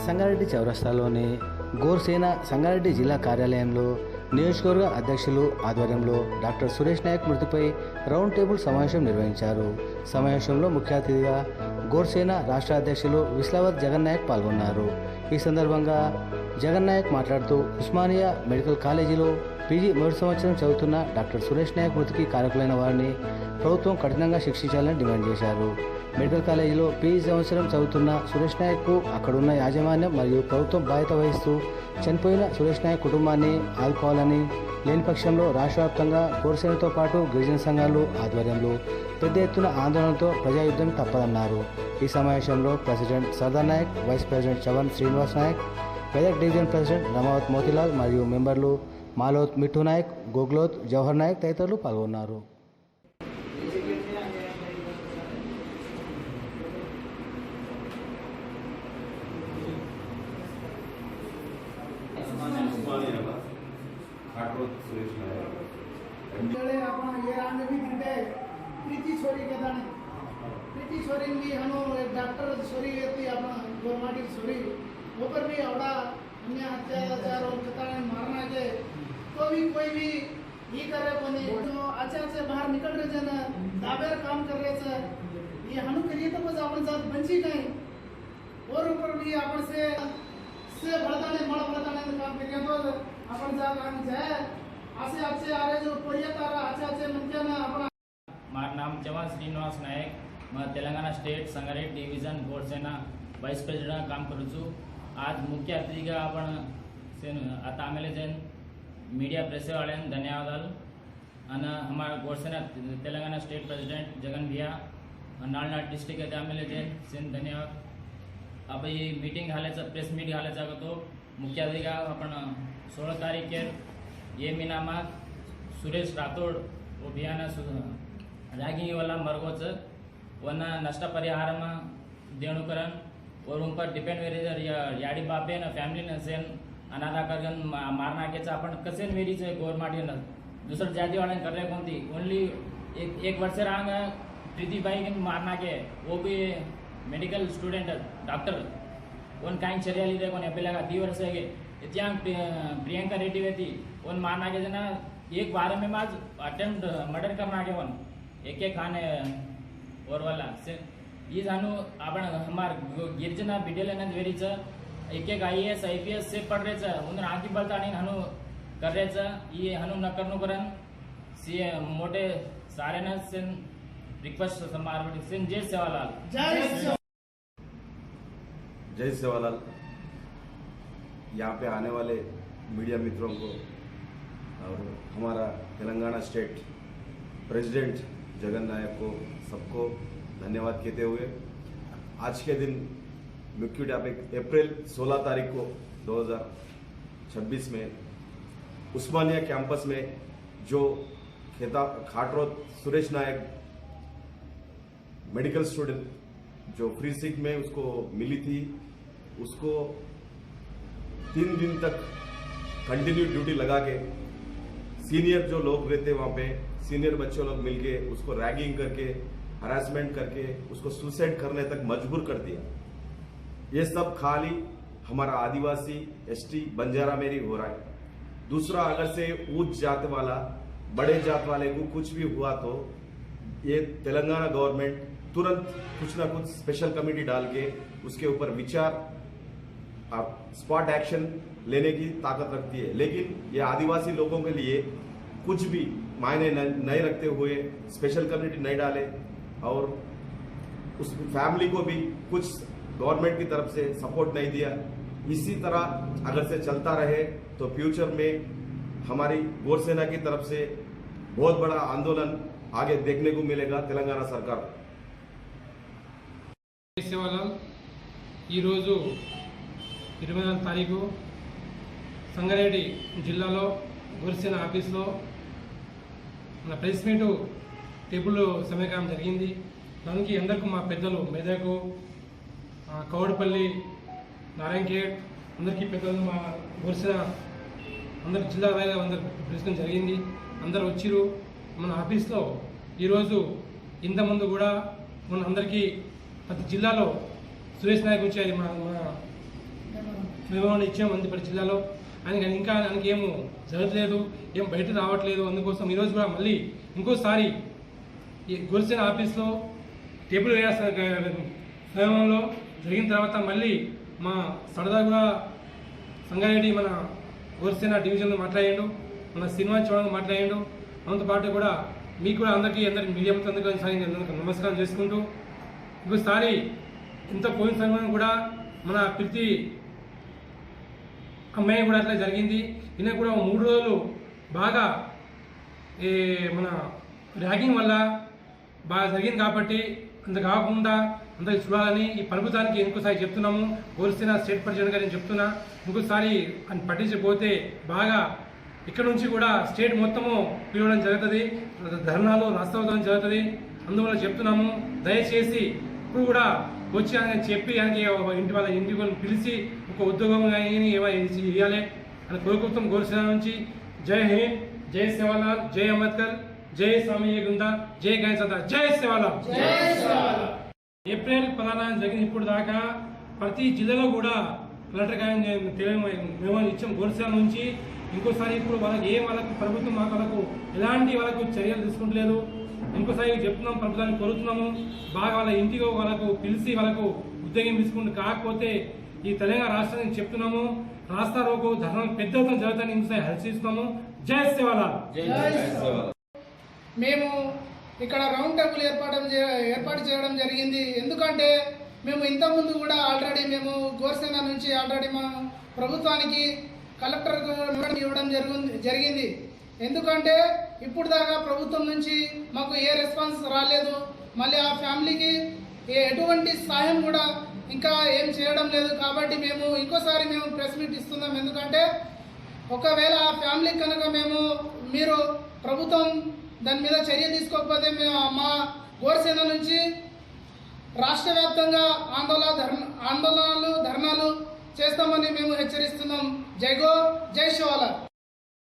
సంగారెడ్డి చౌరస్తాలోని గోర్సేన సంగారెడ్డి జిల్లా కార్యాలయంలో నియోజకవర్గ అధ్యక్షులు ఆధ్వర్యంలో డాక్టర్ సురేష్ నాయక్ మృతిపై రౌండ్ టేబుల్ సమావేశం నిర్వహించారు. సమావేశంలో ముఖ్య అతిథిగా గోర్సేన రాష్ట్ర అధ్యక్షులు విస్లావత్ జగన్ నాయక్ పాల్గొన్నారు. ఈ సందర్భంగా జగన్ నాయక్ మాట్లాడుతూ ఉస్మానియా మెడికల్ కాలేజీలో పీజీ మొదటి సంవత్సరం చదువుతున్న డాక్టర్ సురేష్ నాయక్ మృతికి కారకులైన వారిని ప్రభుత్వం కఠినంగా శిక్షించాలని డిమాండ్ చేశారు. మెడికల్ కాలేజీలో పీజీ సంవత్సరం చదువుతున్న సురేష్ నాయక్కు అక్కడున్న యాజమాన్యం మరియు ప్రభుత్వం బాధ్యత వహిస్తూ చనిపోయిన సురేష్ నాయక్ కుటుంబాన్ని ఆదుకోవాలని, లేని పక్షంలో రాష్ట్ర వ్యాప్తంగా గోర్సేనతో పాటు గిరిజన సంఘాలు ఆధ్వర్యంలో పెద్ద ఎత్తున ఆందోళనతో ప్రజాయుద్ధం తప్పదన్నారు. ఈ సమావేశంలో president Sardar Nayak, vice president Chavan Srinivas Nayak, Medak division president Ramavath Motilal మరియు మెంబర్లు మాలోత్ మిఠు నాయక్, గోగ్లోత్ జవహర్ నాయక్ తదితరులు పాల్గొన్నారు. प्रीति छोरी के दाने प्रीति छोरी भी हनो डॉक्टर छोरी रहती अपना गवर्नमेंट छोरी ऊपर भी आवड़ा अन्य अत्याचार और कताने मारना के तो भी कोई भी ये कर रहे कोनी तो अच्छा से बाहर निकल रहे जन दाबेर काम कर रहे से ये हनु करिए तो बस अपन साथ बंची नहीं और ऊपर भी अपन से बढ़ताने मड़ बढ़ताने काम करिए तो अपन साथ आने जाए ऐसे अच्छे आ रहे जो कोई तारा अच्छे मुख्य ना अपन मार नाम चवन श्रीनिवास नायक, मैं Telangana state Sangareddy division Gorsena vice president काम करूँ छू. आज मुख्य अतिथिगा आपण आता आमेले जन मीडिया प्रेसेवाले धन्यवाद अने हमारा गोरसेना तेलंगाना स्टेट प्रेसिडेंट जगन भैया नालनाथ डिस्ट्रिक्ट येते आमेले जन सेन धन्यवाद. अब ये मीटिंग घालायचं प्रेस मीट घालायचं तो मुख्य अतिथिगा आपण 16 तारीखेर ये महीनामा सुरेश राठोड अभियान रैगिंग वाला मरगोच वना नष्ट परिहार में देणुकरण और उन पर डिपेंड वेरी याडी बापे न फैमिली न सेन अनाथा करगन मारना के आपण कसेन वेरी से गवर्नमेंट न दूसर जाति वाले कर रहे कौन थी ओनली एक वर्ष रांग प्रीति भाई के मारना के वो भी मेडिकल स्टूडेंट डॉक्टर वन काइन चर्या लीधे कोने पेला 2 वर्ष है त्या प्रियंका रेड्डी थी वन मारना के जना एक बार में आज अटेम्प्ट मर्डर करना के वन एक खाने और वाला से ये जानू आपण हमार गिरजना बिडेल वेरीच एक IAS IPS से पढ़ रहे उन्हें आगे बढ़ता नहीं हनु कर रहे ये हनु न करनु करन सी मोटे सारे न से रिक्वेस्ट समारोह से जय सेवालाल जय सेवालाल. यहाँ पे आने वाले मीडिया मित्रों को और हमारा तेलंगाना स्टेट प्रेसिडेंट जगन नायक को सबको धन्यवाद कहते हुए आज के दिन मुख्य टॉपिक अप्रैल 16 तारीख को 2026 में उस्मानिया कैंपस में जो खाटरोद सुरेश नायक मेडिकल स्टूडेंट जो फ्री सीट में उसको मिली थी उसको 3 दिन तक कंटिन्यू ड्यूटी लगा के सीनियर जो लोग रहते वहाँ पे सीनियर बच्चों लोग मिलके उसको रैगिंग करके हरासमेंट करके उसको सुसाइड करने तक मजबूर कर दिया. ये सब खाली हमारा आदिवासी ST बंजारा में ही हो रहा है. दूसरा अगर से ऊंच जात वाला बड़े जात वाले को कुछ भी हुआ तो ये तेलंगाना गवर्नमेंट तुरंत कुछ ना कुछ स्पेशल कमेटी डाल के उसके ऊपर विचार स्पॉट एक्शन लेने की ताकत रखती है. लेकिन ये आदिवासी लोगों के लिए कुछ भी मायने नहीं रखते हुए स्पेशल कम्युनिटी नहीं डाले और उस फैमिली को भी कुछ गवर्नमेंट की तरफ से सपोर्ट नहीं दिया. इसी तरह अगर से चलता रहे तो फ्यूचर में हमारी गोरसेना की तरफ से बहुत बड़ा आंदोलन आगे देखने को मिलेगा. तेलंगाना सरकार 24 తారీఖు సంగారెడ్డి జిల్లాలో గోర్సేన ఆఫీస్లో మన ప్రెస్ మీట్ టేబుల్ సమీకరణ జరిగింది. దానికి అందరికీ మా పెద్దలు మెదకు కౌడపల్లి నారాయణఖేడ్ అందరికీ పెద్దలు మా గోర్సేన అందరు జిల్లా వారీగా అందరు పిలుచుకోవడం జరిగింది. అందరు వచ్చిరు మన ఆఫీస్లో. ఈరోజు ఇంతకుముందు కూడా మన అందరికీ ప్రతి జిల్లాలో సురేష్ నాయక్ వచ్చి అది మన మేము ఇచ్చాం మందిపల్లి జిల్లాలో. ఇంకా ఆయనకి ఏమో జరగట్లేదు, ఏం బయట రావట్లేదు. అందుకోసం ఈరోజు కూడా మళ్ళీ ఇంకోసారి ఈ గోల్సేన ఆఫీస్లో టేబుల్ సమయంలో జరిగిన తర్వాత మళ్ళీ మా సరదా కూడా సంగారెడ్డి మన గోల్సేన డివిజన్లో మాట్లాడాడు, మన సినిమా చూడడానికి మాట్లాడాడు. దాంతో పాటు కూడా మీకు కూడా అందరికీ మీడియా అందరికీ నమస్కారం చేసుకుంటూ ఇంకోసారి ఇంత పోయిన సమయం కూడా మన ప్రతి అమ్మాయి కూడా అట్లా జరిగింది. ఈయన కూడా 3 రోజులు బాగా మన ర్యాగింగ్ వల్ల బాగా జరిగింది కాబట్టి అంత కాకుండా అందరికి చూడాలని ఈ ప్రభుత్వానికి ఇంకోసారి చెప్తున్నాము. గోల్సేన స్టేట్ ప్రెసిడెంట్ గారు నేను చెప్తున్నా, ఇంకోసారి అని పట్టించకపోతే బాగా ఇక్కడ నుంచి కూడా స్టేట్ మొత్తము పిలవడం జరుగుతుంది, ధర్నాలు రాస్తావడం జరుగుతుంది. అందువల్ల చెప్తున్నాము, దయచేసి ఇప్పుడు కూడా వచ్చి ఆయన చెప్పి ఆయనకి వాళ్ళ ఇంటికి పిలిచి ఒక ఉద్యోగం ఇవ్వాలి అని కోరుకుంటాం. గోల్సేన నుంచి జై హింద్, జై సేవాలాల్, జై అంబేద్కర్, జై స్వామి గుందా, జై గణేశ, జై సేవాలాల్. ఏప్రిల్ 16 జరిగింది. ఇప్పుడు దాకా ప్రతి జిల్లాలో కూడా కలెక్టర్ గారిని మేము ఇచ్చాం గోల్సేన నుంచి. ఇంకోసారి ఇప్పుడు వాళ్ళకి ప్రభుత్వం వాళ్ళకు ఎలాంటి వాళ్ళకు చర్యలు తీసుకుంటలేదు. ఇంకోసారి చెప్తున్నాం, ప్రభుత్వాన్ని కోరుతున్నాము, బాగా వాళ్ళ ఇంటికి వాళ్ళకు పిలిచి వాళ్ళకు ఉద్యోగం తీసుకుంటూ కాకపోతే ఈ తెలంగాణ రాష్ట్రానికి చెప్తున్నాము, రాస్తా రోకో ధర్నాలు పెద్ద ఎత్తున జరుగుతాయని ఇంకోసారి హెచ్చరిస్తున్నాము. జై సేవాలాల్. మేము ఇక్కడ రౌండ్ టేబుల్ ఏర్పాటు చేయడం జరిగింది. ఎందుకంటే మేము ఇంతకుముందు కూడా ఆల్రెడీ మేము గోల్సేన నుంచి ఆల్రెడీ మా ప్రభుత్వానికి కలెక్టర్కు ఇవ్వడం జరిగింది. ఎందుకంటే ఇప్పుడు దాకా ప్రభుత్వం నుంచి మాకు ఏ రెస్పాన్స్ రాలేదు. మళ్ళీ ఆ ఫ్యామిలీకి ఎటువంటి సహాయం కూడా ఇంకా ఏం చేయడం లేదు. కాబట్టి మేము ఇంకోసారి ప్రెస్ మీట్ ఇస్తున్నాం. ఎందుకంటే ఒకవేళ ఆ ఫ్యామిలీకి కనుక మీరు ప్రభుత్వం దాని మీద చర్య తీసుకోకపోతే మేము మా గోల్సేన నుంచి రాష్ట్ర వ్యాప్తంగా ఆందోళనలు ధర్నాలు చేస్తామని మేము హెచ్చరిస్తున్నాం. జై గో, జై శివాలాల్.